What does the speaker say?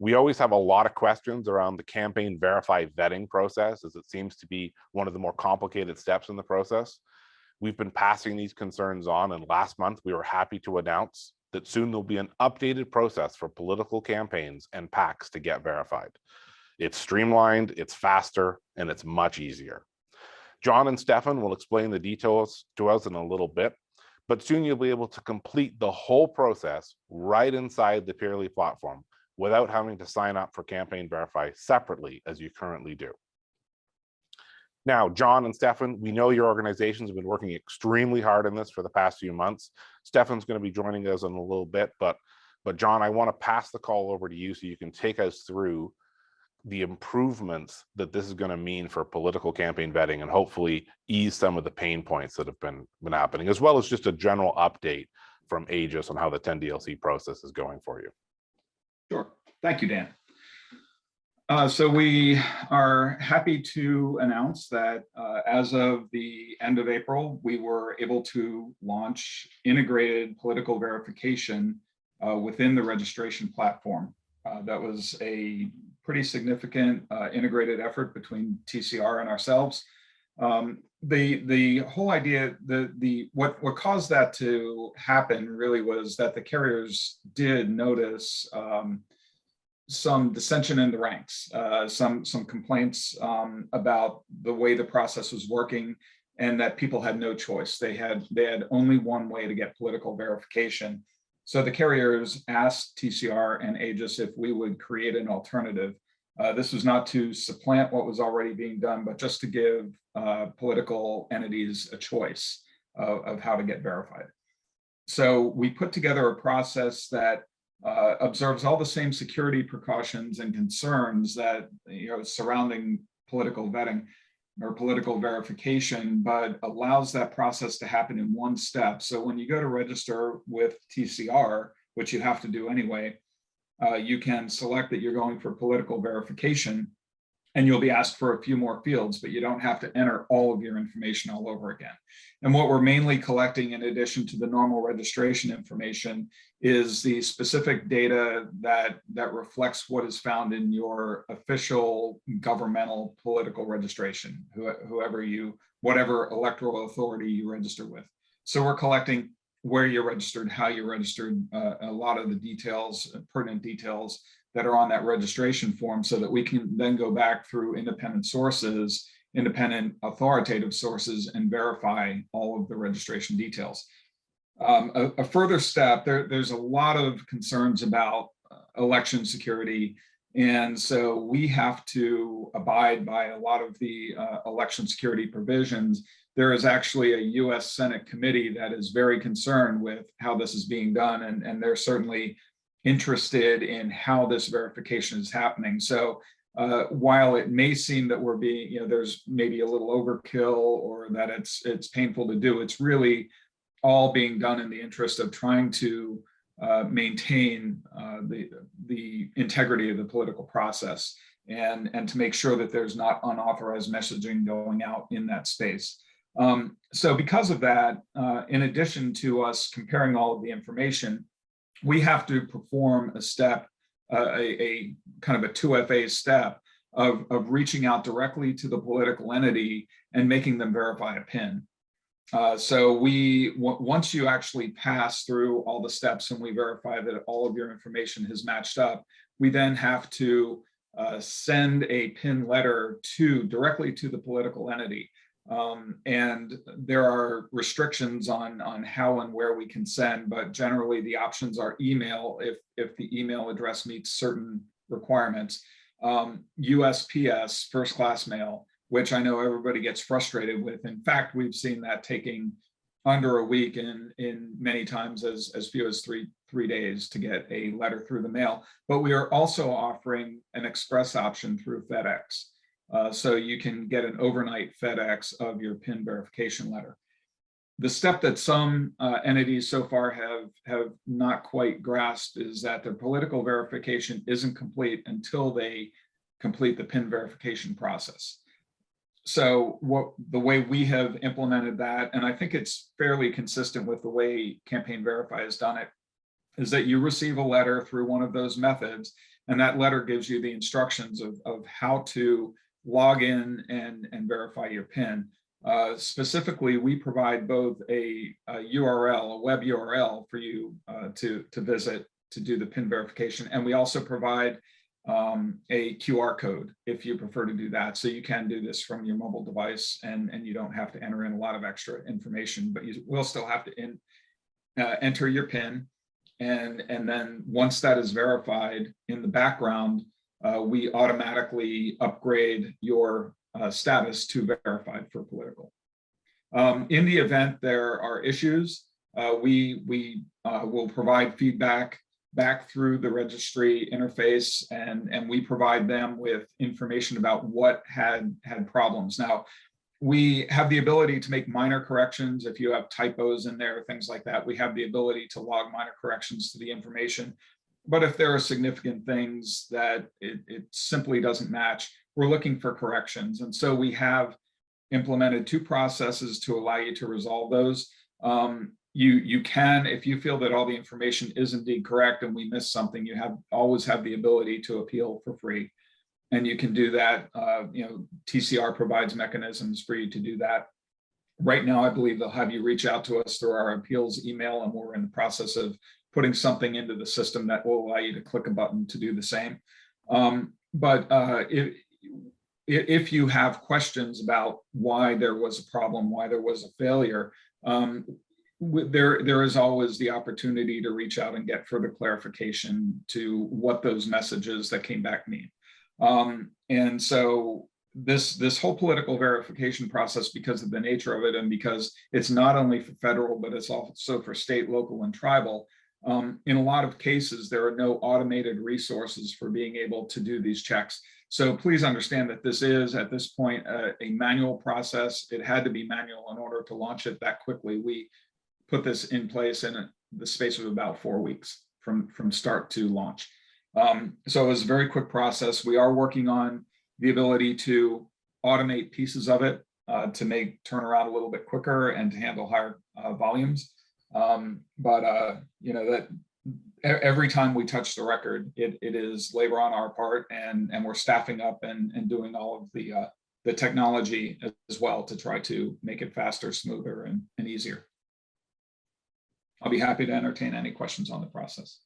We always have a lot of questions around the campaign verify vetting process, as it seems to be one of the more complicated steps in the process. We've been passing these concerns on, and last month we were happy to announce that soon there'll be an updated process for political campaigns and PACs to get verified. It's streamlined, it's faster, and it's much easier. John and Stefan will explain the details to us in a little bit, but soon you'll be able to complete the whole process right inside the Peerly platform without having to sign up for Campaign Verify separately as you currently do. Now, John and Stefan, we know your organizations have been working extremely hard on this for the past few months. Stefan's going to be joining us in a little bit, but John, I want to pass the call over to you so you can take us through the improvements that this is going to mean for political campaign vetting and hopefully ease some of the pain points that have been happening, as well as just a general update from Aegis on how the 10DLC process is going for you. Sure. Thank you, Dan. So we are happy to announce that as of the end of April, we were able to launch integrated political verification within the registration platform. That was a pretty significant integrated effort between TCR and ourselves. The whole idea, what caused that to happen really was that the carriers did notice some dissension in the ranks, some complaints about the way the process was working, and that people had no choice. They had only one way to get political verification. So the carriers asked TCR and Aegis if we would create an alternative. This was not to supplant what was already being done, but just to give political entities a choice of how to get verified. So we put together a process that observes all the same security precautions and concerns that surrounding political vetting or political verification, but allows that process to happen in one step. So when you go to register with TCR, which you have to do anyway, you can select that you're going for political verification, and you'll be asked for a few more fields, but you don't have to enter all of your information all over again. And what we're mainly collecting, in addition to the normal registration information, is the specific data that reflects what is found in your official governmental political registration, whatever electoral authority you register with. So we're collecting where you're registered, how you're registered, a lot of the details, pertinent details that are on that registration form, so that we can then go back through independent sources, independent authoritative sources, and verify all of the registration details. A further step, there's a lot of concerns about election security, and so we have to abide by a lot of the election security provisions. There is actually a US Senate committee that is very concerned with how this is being done, and they're certainly interested in how this verification is happening. So while it may seem that we're being, there's maybe a little overkill or that it's painful to do, it's really all being done in the interest of trying to maintain the integrity of the political process and to make sure that there's not unauthorized messaging going out in that space. So because of that, in addition to us comparing all of the information, we have to perform a step, a kind of a 2FA step of reaching out directly to the political entity and making them verify a PIN. So once you actually pass through all the steps and we verify that all of your information has matched up, we then have to send a PIN letter directly to the political entity. And there are restrictions on how and where we can send, but generally the options are email if the email address meets certain requirements, USPS, first class mail, which I know everybody gets frustrated with. In fact, we've seen that taking under a week and in many times as few as three days to get a letter through the mail. But we are also offering an express option through FedEx. So you can get an overnight FedEx of your PIN verification letter. The step that some entities so far have not quite grasped is that their political verification isn't complete until they complete the PIN verification process. So the way we have implemented that, and I think it's fairly consistent with the way Campaign Verify has done it, is that you receive a letter through one of those methods, and that letter gives you the instructions of how to log in and verify your PIN. Specifically, we provide both a URL, a web URL for you to visit to do the PIN verification, and we also provide a QR code if you prefer to do that. So you can do this from your mobile device, and you don't have to enter in a lot of extra information, but you will still have to enter your PIN. And then once that is verified in the background, we automatically upgrade your status to verified for political. In the event there are issues, we will provide feedback back through the registry interface, and we provide them with information about what had problems. Now, we have the ability to make minor corrections. If you have typos in there, things like that, we have the ability to log minor corrections to the information. But if there are significant things that it simply doesn't match, we're looking for corrections. And so we have implemented 2 processes to allow you to resolve those. You can, if you feel that all the information is indeed correct and we missed something, you always have the ability to appeal for free. And you can do that. TCR provides mechanisms for you to do that. Right now, I believe they'll have you reach out to us through our appeals email, and we're in the process of putting something into the system that will allow you to click a button to do the same. But if you have questions about why there was a problem, why there was a failure, there is always the opportunity to reach out and get further clarification to what those messages that came back mean. And so this whole political verification process, because of the nature of it, and because it's not only for federal, but it's also for state, local, and tribal, in a lot of cases, there are no automated resources for being able to do these checks. So please understand that this is, at this point, a manual process. It had to be manual in order to launch it that quickly. We put this in place in the space of about 4 weeks from start to launch. So it was a very quick process. We are working on the ability to automate pieces of it to make turnaround a little bit quicker and to handle higher volumes. That every time we touch the record, it is labor on our part, and we're staffing up and doing all of the technology as well to try to make it faster, smoother, and easier. I'll be happy to entertain any questions on the process.